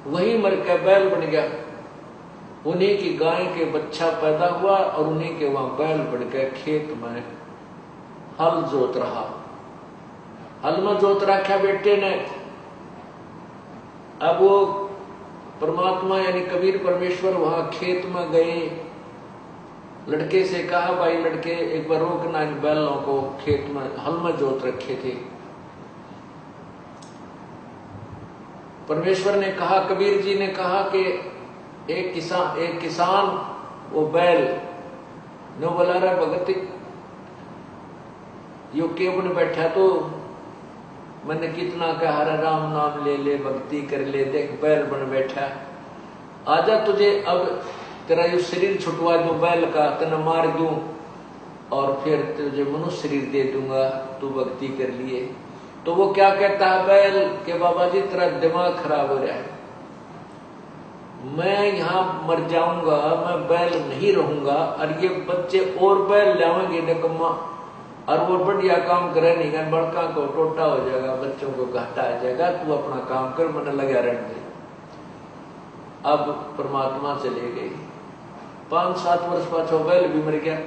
वही मर के बैल बन गया, उन्हीं की गाय के बच्चा पैदा हुआ और उन्हीं के वहां बैल बन गए, खेत में हल जोत रहा। हल में जोत रखा बेटे ने। अब वो परमात्मा यानी कबीर परमेश्वर वहां खेत में गए, लड़के से कहा भाई लड़के एक बार रोकना इन बैलों को, खेत में हल में जोत रखे थे। परमेश्वर ने कहा, कबीर जी ने कहा कि एक किसान वो बैल न बोला रहा भगत यो के बन बैठा, तो मैंने कितना कहा राम नाम ले ले, भक्ति कर ले, देख बैल बन बैठा, आजा तुझे अब तेरा यो शरीर छुटवा दूं बैल का, तेना मार दूं और फिर तुझे मनुष्य शरीर दे दूंगा, तू भक्ति कर लिए। तो वो क्या कहता है बैल के बाबा जी तेरा दिमाग खराब हो रहा है, मैं यहां मर जाऊंगा, मैं बैल नहीं रहूंगा और ये बच्चे और बैल लाएंगे निकम्मा, और वो बढ़िया काम करे नहीं, बड़का को टोटा हो जाएगा, बच्चों को घाटा आ जाएगा, तू अपना काम कर, मैंने लगा रहने दे। अब परमात्मा चले गए। 5-7 वर्ष पाछो बैल भी मर गया।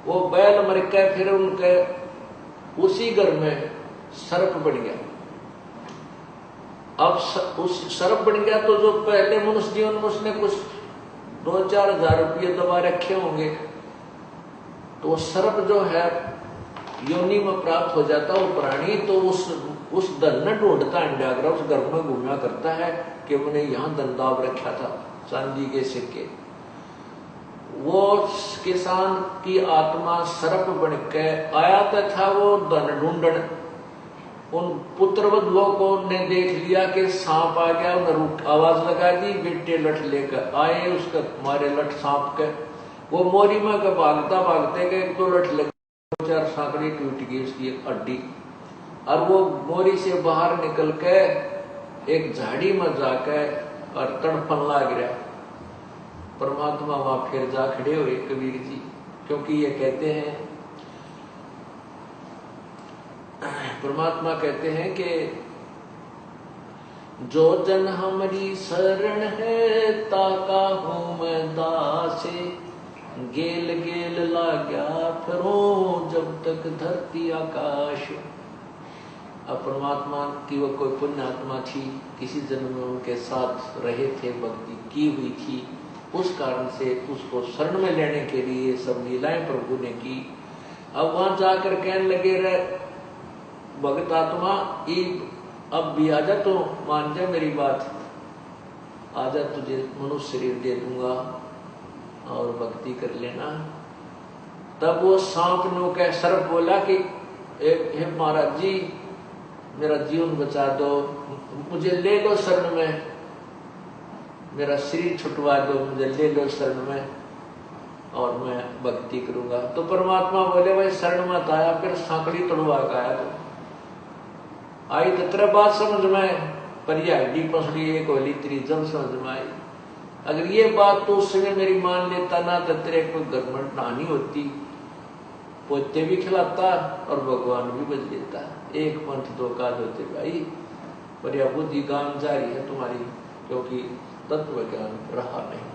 वो बैल मर गया, फिर उनके उसी घर में सर्प बन गया। अब उस सर्प बन गया तो जो पहले मनुष्य जीवन में उसने कुछ 2-4 हजार रुपये दबा रखे होंगे, तो वो सर्प जो है योनि में प्राप्त हो जाता वो प्राणी, तो उस धन न ढूंढता अंडाग्रह, उस घर में घूमा करता है कि मैंने यहाँ धन दाब रखा था चांदी के सिक्के। वो किसान की आत्मा सर्प बन के आया था वो धन ढूंढन। उन पुत्रवधुओं को ने देख लिया कि सांप आ गया, उन्हें आवाज लगा दी, बेटे लठ लेकर आए, उसका मारे लठ सांप के। वो मोरी में के भागता भागते गए, 1-2 लठ लगे, 4 सांकड़ी टूट गई उसकी एक हड्डी, और वो मोरी से बाहर निकल के एक झाड़ी में जाके और तड़पन लग गया। परमात्मा वहां फिर जा खड़े हुए कबीर जी, क्योंकि ये कहते हैं, परमात्मा कहते हैं कि जो जन हमारी शरण है ताका हूं मैं दासे, गेल गेल लाग्या फिरूं जब तक धरती आकाश। अब परमात्मा की वो कोई पुण्य आत्मा थी, किसी जन्म में उनके साथ रहे थे, भक्ति की हुई थी, उस कारण से उसको शरण में लेने के लिए सब लीलाएं प्रभु ने की। अब वहां जाकर कहने लगे रहे भगत आत्मा अब भी आजा, तो मान जा मेरी बात, आजा तुझे मनुष्य शरीर दे दूंगा और भक्ति कर लेना। तब वो सांप नो कह सर्प बोला कि हे महाराज जी मेरा जीवन बचा दो, मुझे ले लो शरण में, मेरा शरीर छुटवा दो, मुझे ले लो शरण में और मैं भक्ति करूंगा। तो परमात्मा बोले भाई शरण मत आया, फिर सांकड़ी तोड़वा का आया, तो आई तो तेरा बात समझ में, पर यह हड्डी पसली एक होली तेरी जब समझ में आई। अगर ये बात तो उस समय मेरी मान लेता ना, तो तेरे कोई गड़बड़ नानी होती, पोते भी खिलाता और भगवान भी बच लेता। एक पंथ 2 काज होते भाई, पर यह बुद्धि काम जारी है तुम्हारी, क्योंकि तत्व ज्ञान रहा नहीं।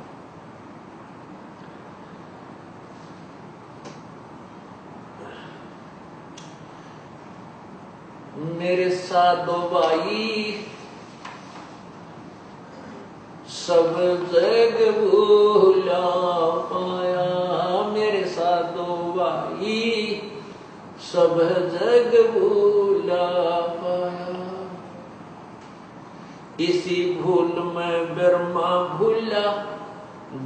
मेरे साधो भाई सब जग भूला पाया, मेरे साधो भाई सब जग भूला पाया। इसी भूल में ब्रह्मा भूला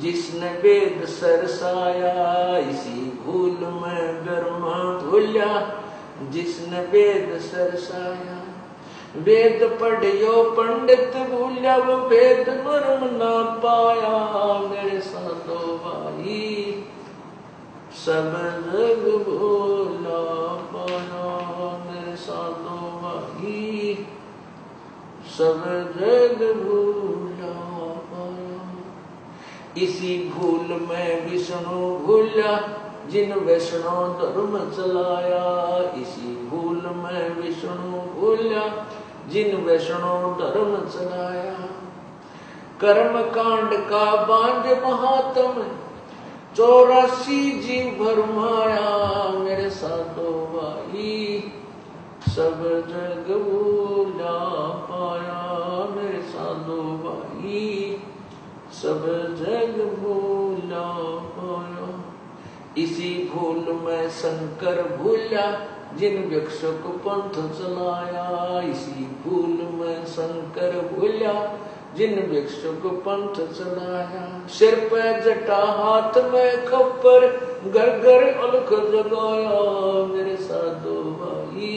जिसने वेद सरसाया। इसी भूल में ब्रह्मा भूला जिसने वेद सरसाया। वेद पढ़ियो पंडित भूला वो वेद मर्म ना पाया। मेरे साधो भाई सब जग भूला पाया। मेरे साधो भाई सब जग भूला पाया। इसी भूल में विष्णु भूला जिन वैष्णव धर्म चलाया। इसी भूल में विष्णु भूला जिन वैष्णव धर्म चलाया। कर्म कांड का बांध महात्म 84 जीव भरमाया। मेरे साधो भाई सब जग भूला पाया। मेरे साधो भाई सब जग भूला पाया। इसी भूल में शंकर भूला जिन वृक्षों को पंथ चलाया। इसी भूल में शंकर भूला जिन वृक्षों को पंथ चलाया। सिर पे जटा हाथ में खप्पर घर घर अलख जगाया। मेरे साधो भाई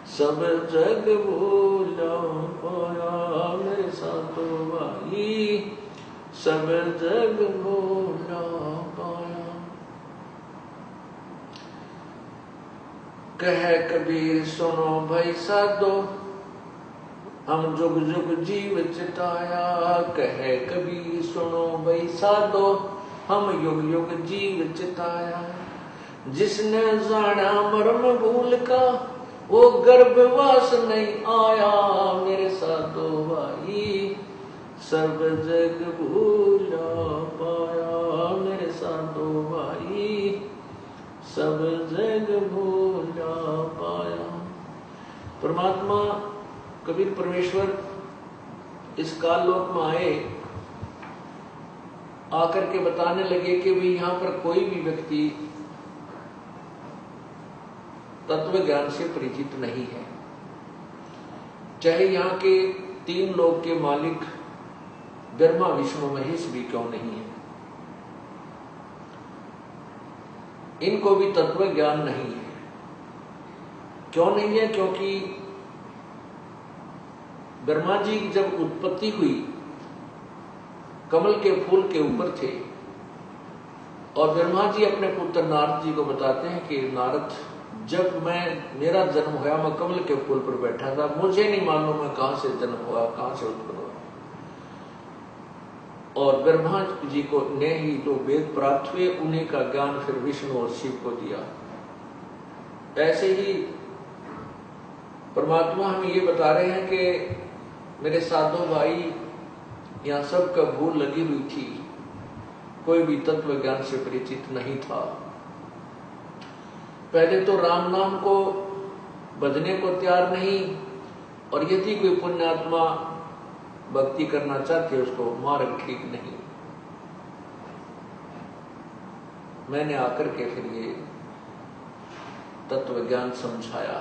सब जग भूला पाया। मेरे साधो भाई सब जग भूला पाया। कहे कबीर सुनो भाई साधो हम जुग जुग जीव चिताया। कहे कबीर सुनो भाई साधो हम युग युग जीव चिताया। जिसने जाना मर्म भूल का वो गर्भवास नहीं आया। मेरे साधो भाई सब जग भूला पाया। मेरे साधो भाई सब जग भूला पाया। परमात्मा कबीर परमेश्वर इस काल लोक में आए, आकर के बताने लगे कि भाई यहाँ पर कोई भी व्यक्ति तत्व ज्ञान से परिचित नहीं है। चाहे यहाँ के 3 लोक के मालिक ब्रह्मा विष्णु महेश भी क्यों नहीं है, इनको भी तत्व ज्ञान नहीं है। क्यों नहीं है? क्योंकि ब्रह्मा जी की जब उत्पत्ति हुई कमल के फूल के ऊपर थे और ब्रह्मा जी अपने पुत्र नारद जी को बताते हैं कि नारद जब मेरा जन्म हुआ मैं कमल के फूल पर बैठा था, मुझे नहीं मालूम मैं कहां से जन्म हुआ, कहां से उत्पन्न हुआ। और ब्रह्मा जी को ने ही जो वेद प्राप्त हुए उन्हीं का ज्ञान फिर विष्णु और शिव को दिया। ऐसे ही परमात्मा हमें ये बता रहे हैं कि मेरे साधो भाई यहाँ सबका भूल लगी हुई थी, कोई भी तत्व ज्ञान से परिचित नहीं था। पहले तो राम नाम को बजने को तैयार नहीं, और यदि कोई पुण्यात्मा भक्ति करना चाहते उसको मार्ग ठीक नहीं। मैंने आकर के फिर ये तत्व ज्ञान समझाया।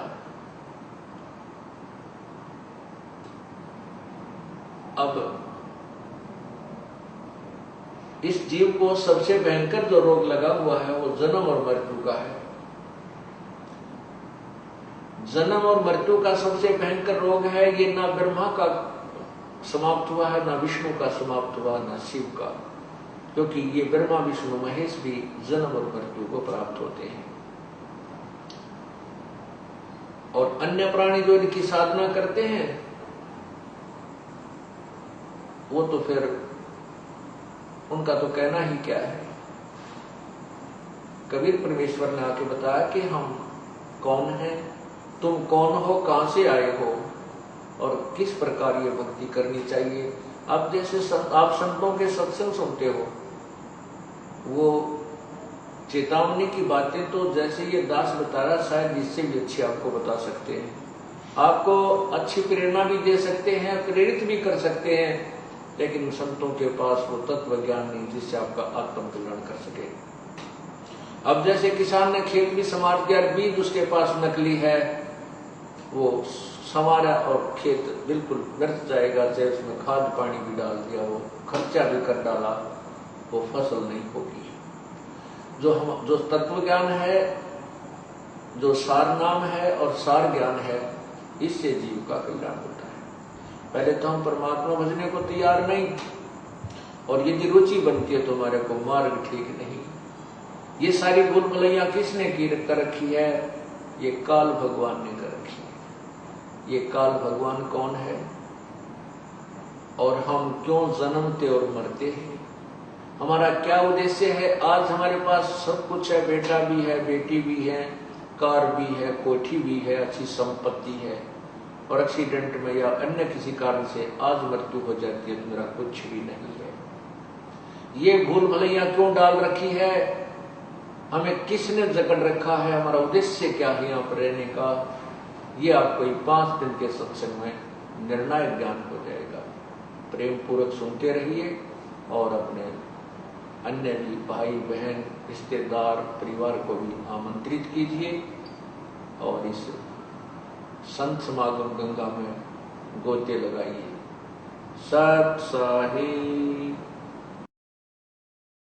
अब इस जीव को सबसे भयंकर जो रोग लगा हुआ है वो जन्म और मृत्यु का है। जन्म और मृत्यु का सबसे भयंकर रोग है। ये ना ब्रह्मा का समाप्त हुआ है, ना विष्णु का समाप्त हुआ, ना शिव का, क्योंकि ये ब्रह्मा विष्णु महेश भी जन्म और मृत्यु को प्राप्त होते हैं। और अन्य प्राणी जो इनकी साधना करते हैं वो तो फिर उनका तो कहना ही क्या है। कबीर परमेश्वर ने आके बताया कि हम कौन हैं, तुम कौन हो, कहां से आए हो और किस प्रकार ये भक्ति करनी चाहिए। अब जैसे आप संतों के सत्संग सुनते हो, वो चेतावनी की बातें तो जैसे ये दास बता रहा शायद इससे भी अच्छी आपको बता सकते हैं, आपको अच्छी प्रेरणा भी दे सकते हैं, प्रेरित भी कर सकते हैं, लेकिन संतों के पास वो तत्व ज्ञान नहीं जिससे आपका आत्म कल्याण कर सके। अब जैसे किसान ने खेत भी संवार दिया, बीज उसके पास नकली है, वो संवारा और खेत बिल्कुल व्यर्थ जाएगा, चाहे उसमें खाद पानी भी डाल दिया, वो खर्चा भी कर डाला, वो फसल नहीं होगी। जो तत्व ज्ञान है, जो सार नाम है और सार ज्ञान है, इससे जीव का कल्याण होता है। पहले तो हम परमात्मा भजने को तैयार नहीं, और यदि रुचि बनती है तो हमारे को मार्ग ठीक नहीं। ये सारी भूल भुलैया किसने कर रखी है? ये काल भगवान ने कर रखी है। ये काल भगवान कौन है और हम क्यों जन्मते और मरते हैं? हमारा क्या उद्देश्य है? आज हमारे पास सब कुछ है, बेटा भी है, बेटी भी है, कार भी है, कोठी भी है, अच्छी संपत्ति है, और एक्सीडेंट में या अन्य किसी कारण से आज मृत्यु हो जाती है तो मेरा कुछ भी नहीं है। ये भूल भुलैया क्यों डाल रखी है? हमें किसने जकड़ रखा है? हमारा उद्देश्य क्या है यहाँ पर रहने का? ये आपको 5 दिन के सत्संग में निर्णायक ज्ञान हो जाएगा। प्रेम पूर्वक सुनते रहिए और अपने अन्य भी भाई बहन रिश्तेदार परिवार को भी आमंत्रित कीजिए और इस संत समागम गंगा में गोते लगाइए। सत साहिब।